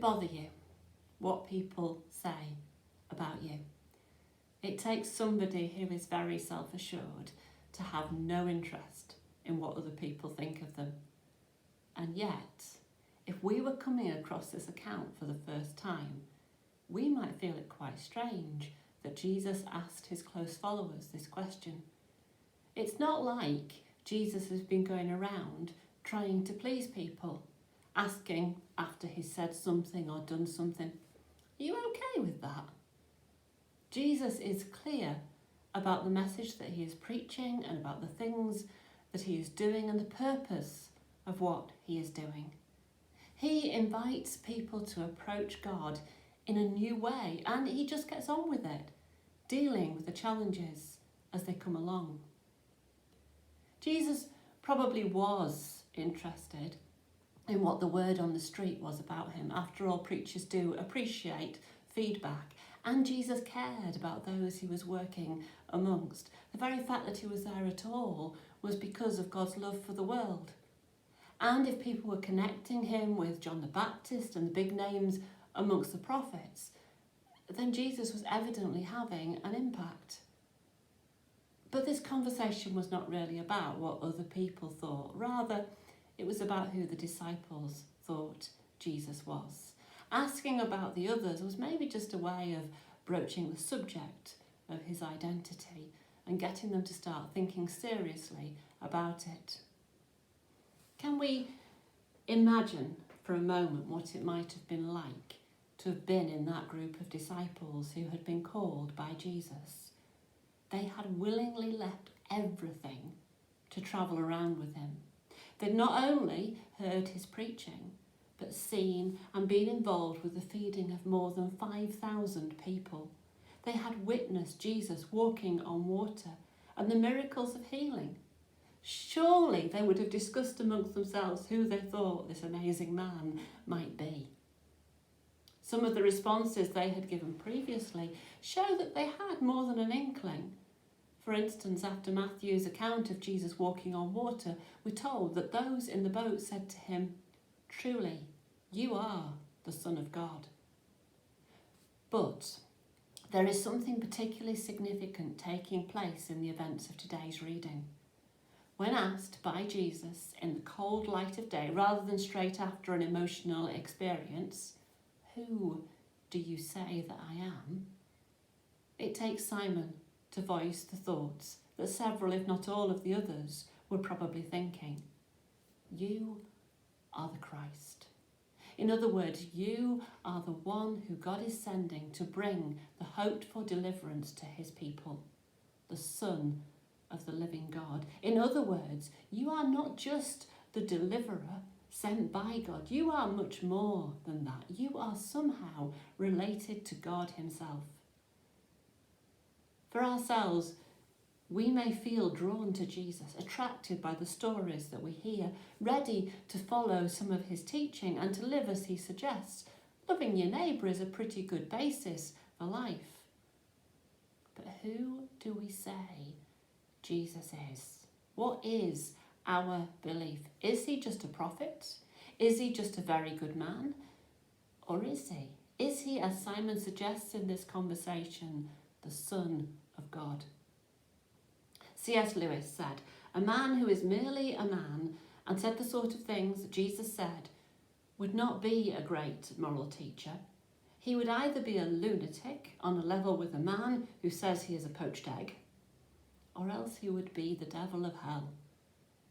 bother you what people say about you? It takes somebody who is very self-assured to have no interest in what other people think of them. And yet, if we were coming across this account for the first time, we might feel it quite strange that Jesus asked his close followers this question. It's not like Jesus has been going around trying to please people, asking after he's said something or done something, are you okay with that? Jesus is clear about the message that he is preaching and about the things that he is doing and the purpose of what he is doing. He invites people to approach God in a new way, and he just gets on with it, dealing with the challenges as they come along. Jesus probably was interested in what the word on the street was about him. After all, preachers do appreciate feedback, and Jesus cared about those he was working amongst. The very fact that he was there at all was because of God's love for the world. And if people were connecting him with John the Baptist and the big names amongst the prophets, then Jesus was evidently having an impact. But this conversation was not really about what other people thought. Rather, it was about who the disciples thought Jesus was. Asking about the others was maybe just a way of broaching the subject of his identity and getting them to start thinking seriously about it. Can we imagine for a moment what it might have been like to have been in that group of disciples who had been called by Jesus? They had willingly left everything to travel around with him. They'd not only heard his preaching, but seen and been involved with the feeding of more than 5,000 people. They had witnessed Jesus walking on water and the miracles of healing. Surely they would have discussed amongst themselves who they thought this amazing man might be. Some of the responses they had given previously show that they had more than an inkling. For instance, after Matthew's account of Jesus walking on water, we're told that those in the boat said to him, "Truly, you are the Son of God." But there is something particularly significant taking place in the events of today's reading. When asked by Jesus in the cold light of day, rather than straight after an emotional experience, "Who do you say that I am?" it takes Simon to voice the thoughts that several, if not all of the others, were probably thinking. You are the Christ. In other words, you are the one who God is sending to bring the hoped for deliverance to his people, the Son of the living God. In other words, you are not just the deliverer sent by God. You are much more than that. You are somehow related to God himself. For ourselves, we may feel drawn to Jesus, attracted by the stories that we hear, ready to follow some of his teaching and to live as he suggests. Loving your neighbour is a pretty good basis for life. But who do we say Jesus is? What is our belief? Is he just a prophet? Is he just a very good man? Or is he? Is he, as Simon suggests in this conversation, the Son of God? C.S. Lewis said, "A man who is merely a man and said the sort of things that Jesus said would not be a great moral teacher. He would either be a lunatic on a level with a man who says he is a poached egg, or else he would be the devil of hell.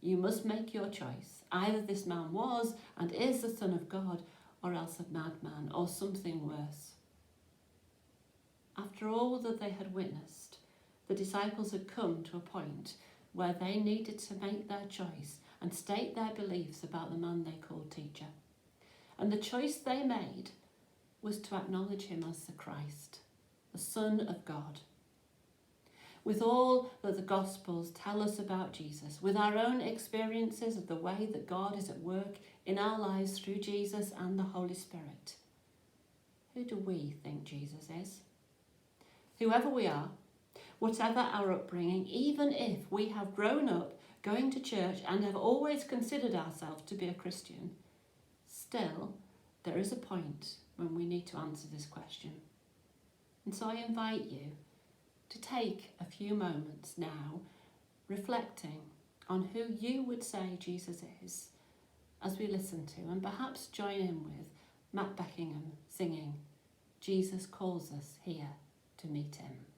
You must make your choice. Either this man was and is the Son of God, or else a madman, or something worse." After all that they had witnessed, the disciples had come to a point where they needed to make their choice and state their beliefs about the man they called teacher. And the choice they made was to acknowledge him as the Christ, the Son of God. With all that the Gospels tell us about Jesus, with our own experiences of the way that God is at work in our lives through Jesus and the Holy Spirit, who do we think Jesus is? Whoever we are, whatever our upbringing, even if we have grown up going to church and have always considered ourselves to be a Christian, still, there is a point when we need to answer this question. And so I invite you to take a few moments now reflecting on who you would say Jesus is as we listen to, and perhaps join in with Matt Beckingham singing, Jesus calls us here to meet him.